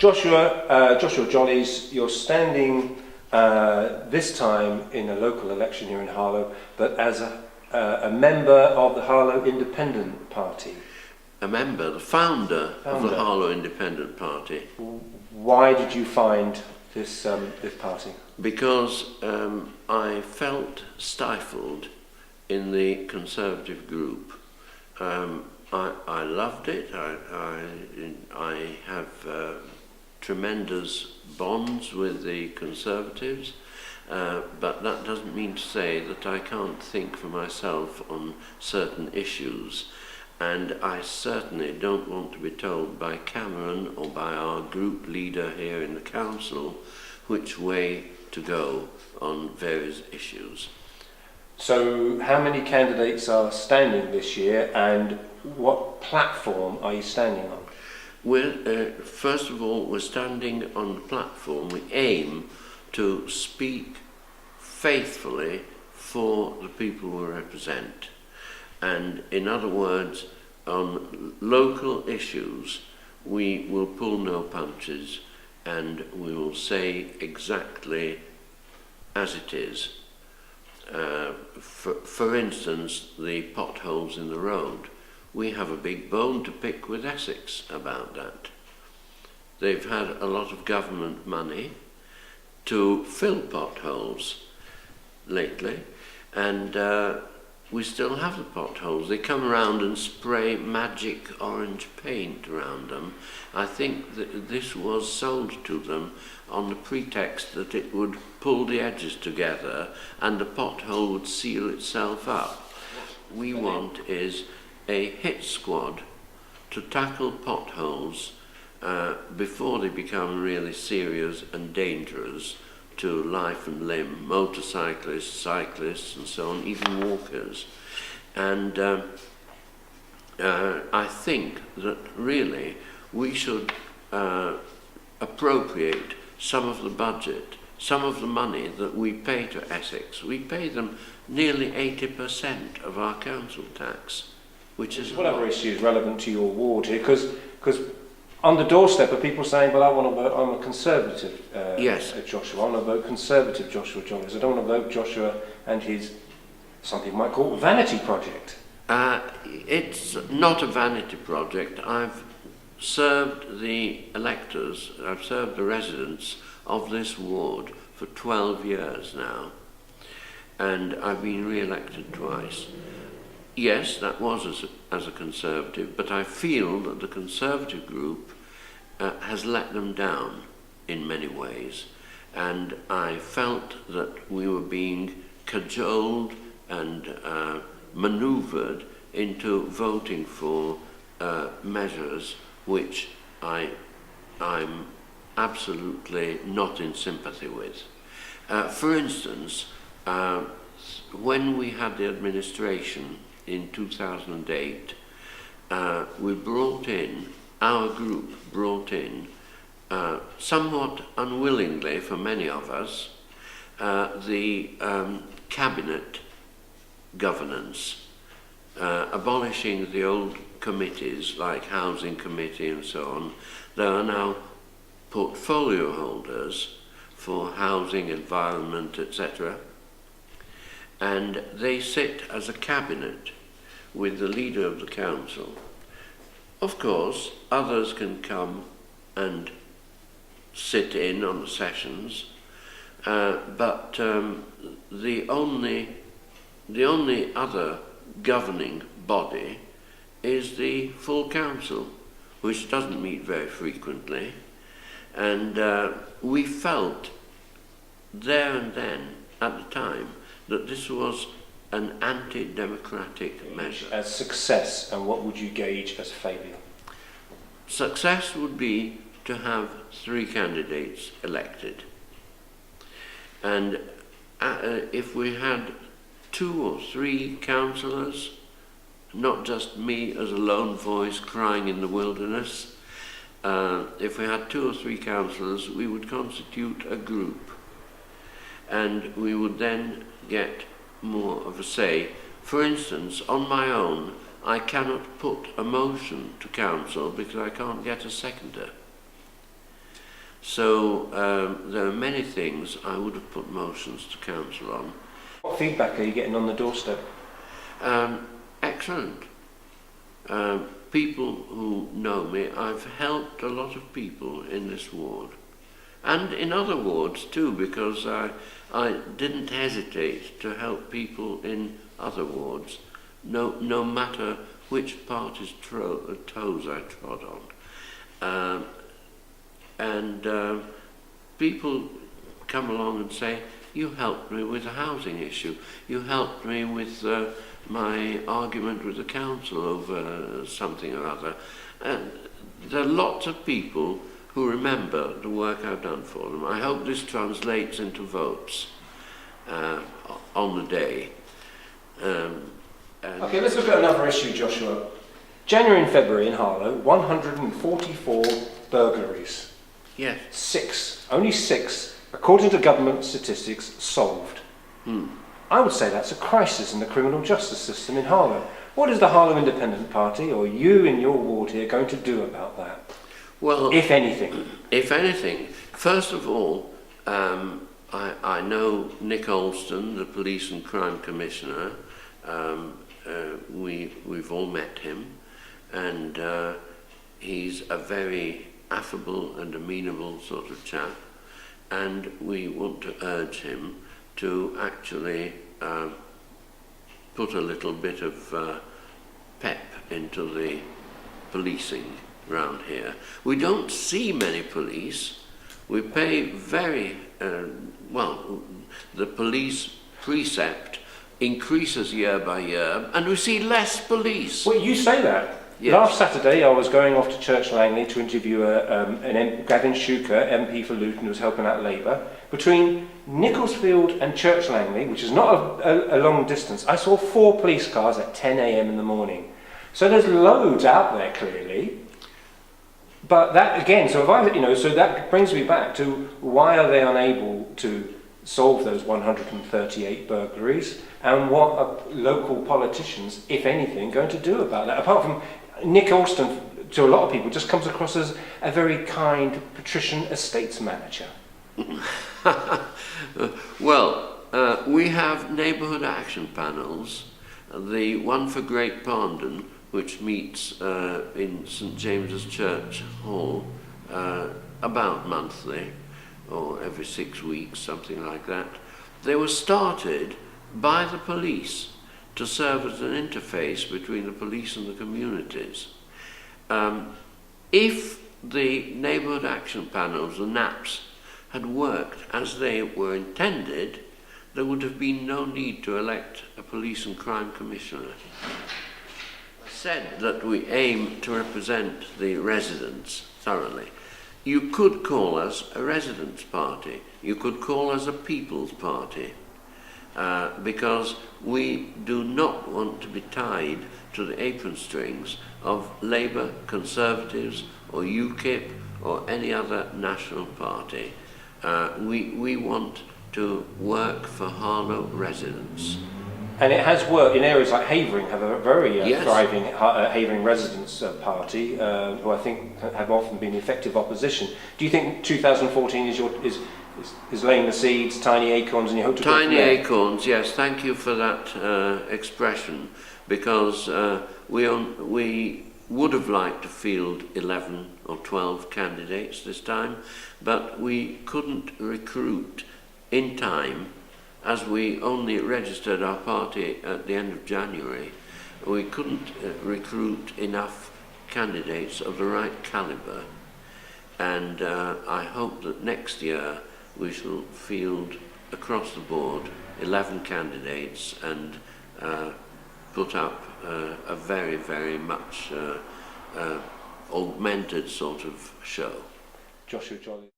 Joshua Jolles, you're standing this time in a local election here in Harlow, but as a member of the Harlow Independent Party. A member, the founder of the Harlow Independent Party. Why did you find this party? Because I felt stifled in the Conservative group. I loved it. I have tremendous bonds with the Conservatives, but that doesn't mean to say that I can't think for myself on certain issues. And I certainly don't want to be told by Cameron or by our group leader here in the council which way to go on various issues. So how many candidates are standing this year, and what platform are you standing on? First of all, we're standing on the platform. We aim to speak faithfully for the people we represent. And in other words, on local issues, we will pull no punches and we will say exactly as it is. For instance, the potholes in the road. We have a big bone to pick with Essex about that. They've had a lot of government money to fill potholes lately, and we still have the potholes. They come around and spray magic orange paint around them. I think that this was sold to them on the pretext that it would pull the edges together and the pothole would seal itself up. What we want is a hit squad to tackle potholes before they become really serious and dangerous to life and limb, motorcyclists, cyclists and so on, even walkers. And I think that really we should appropriate some of the budget, some of the money that we pay to Essex. We pay them nearly 80% of our council tax, which is whatever issue is relevant to your ward here, because on the doorstep are people saying, well, I want to vote, I'm a Conservative yes. Joshua, I want to vote Conservative Joshua Jolles. I don't want to vote Joshua and his, some people might call it, vanity project. It's not a vanity project. I've served the electors, I've served the residents of this ward for 12 years now, and I've been re-elected twice. Yes, that was as a Conservative, but I feel that the Conservative group has let them down in many ways, and I felt that we were being cajoled and manoeuvred into voting for measures which I'm absolutely not in sympathy with. For instance, when we had the administration in 2008, our group brought in, somewhat unwillingly for many of us, the cabinet governance, abolishing the old committees like Housing Committee and so on. There are now portfolio holders for housing, environment, etc. And they sit as a cabinet with the leader of the council. Of course, others can come and sit in on the sessions, but the only other governing body is the full council, which doesn't meet very frequently. And we felt there and then, at the time, that this was an anti-democratic measure. As success, and what would you gauge as failure? Success would be to have 3 candidates elected. And if we had 2 or 3 councillors, not just me as a lone voice crying in the wilderness, if we had 2 or 3 councillors, we would constitute a group. And we would then get more of a say. For instance, on my own, I cannot put a motion to council because I can't get a seconder. So there are many things I would have put motions to council on. What feedback are you getting on the doorstep? Excellent. People who know me, I've helped a lot of people in this ward. And in other wards too, because I didn't hesitate to help people in other wards, no matter which party's toes I trod on. People come along and say, you helped me with the housing issue, you helped me with my argument with the council over something or other. And there are lots of people who remember the work I've done for them. I hope this translates into votes on the day. Okay, let's look at another issue, Joshua. January and February in Harlow, 144 burglaries. Yes. 6, only 6, according to government statistics, solved. I would say that's a crisis in the criminal justice system in Harlow. What is the Harlow Independent Party, or you in your ward here, going to do about that? Well, if anything. If anything, first of all, I know Nick Alston, the Police and Crime Commissioner. We've all met him, and he's a very affable and amenable sort of chap, and we want to urge him to actually put a little bit of pep into the policing round here. We don't see many police. We pay very well. The police precept increases year by year, and we see less police. Well, you say that. Yes. Last Saturday I was going off to Church Langley to interview Gavin Shuker, MP for Luton, who was helping out Labour. Between Nicholsfield and Church Langley, which is not a long distance, I saw 4 police cars at 10 a.m. in the morning. So there's loads out there, clearly. But that again, so that brings me back to why are they unable to solve those 138 burglaries, and what are local politicians, if anything, going to do about that? Apart from Nick Alston, to a lot of people, just comes across as a very kind patrician estates manager. Well, we have neighbourhood action panels. The one for Great Pondon, which meets in St James's Church Hall about monthly, or every 6 weeks, something like that. They were started by the police to serve as an interface between the police and the communities. If the neighbourhood action panels, the NAPs, had worked as they were intended, there would have been no need to elect a police and crime commissioner. I said that we aim to represent the residents thoroughly. You could call us a residents' party. You could call us a people's party. Because we do not want to be tied to the apron strings of Labour, Conservatives or UKIP or any other national party. We want to work for Harlow residents. And it has worked in areas like Havering, have a very Yes. thriving Havering residents party, who I think have often been effective opposition. Do you think 2014 is laying the seeds, tiny acorns, and you hope to go from Tiny there? acorns, yes, thank you for that expression, because we would have liked to field 11 or 12 candidates this time, but we couldn't recruit in time, as we only registered our party at the end of January. We couldn't recruit enough candidates of the right calibre, and I hope that next year we shall field across the board 11 candidates and put up a very, very much augmented sort of show. Joshua Jolles.